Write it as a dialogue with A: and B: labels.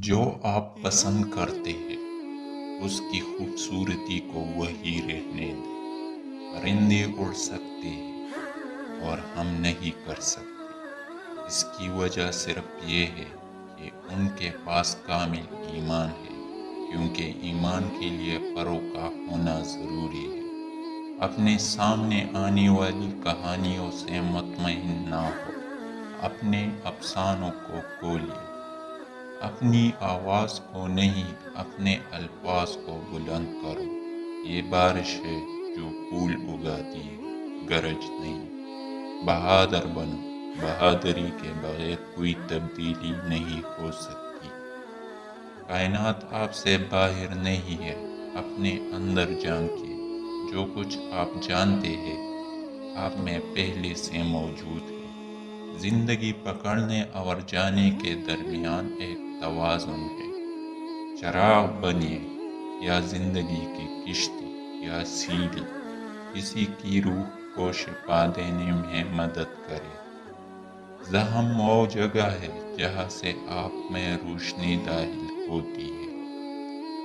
A: جو آپ پسند کرتے ہیں اس کی خوبصورتی کو وہی رہنے دیں۔ پرندے اڑ سکتے ہیں اور ہم نہیں کر سکتے۔ اس کی وجہ صرف یہ ہے کہ ان کے پاس کامل ایمان ہے، کیونکہ ایمان کے لیے پیروکار ہونا ضروری ہے۔ اپنے سامنے آنے والی کہانیوں سے مطمئن نہ ہو، اپنے افسانوں کو کھولئے۔ اپنی آواز کو نہیں، اپنے الفاظ کو بلند کرو۔ یہ بارش ہے جو پھول اگاتی ہے، گرج نہیں۔ بہادر بنو۔ بہادری کے بغیر کوئی تبدیلی نہیں ہو سکتی۔ کائنات آپ سے باہر نہیں ہے، اپنے اندر جھانکیے۔ جو کچھ آپ جانتے ہیں آپ میں پہلے سے موجود ہے۔ زندگی پکڑنے اور جانے کے درمیان ایک توازن ہے۔ چراغ بنیے، یا زندگی کی کشتی یا سیڑھی، کسی کی روح کو شفا دینے میں مدد کرے۔ ذہن وہ جگہ ہے جہاں سے آپ میں روشنی داخل ہوتی ہے۔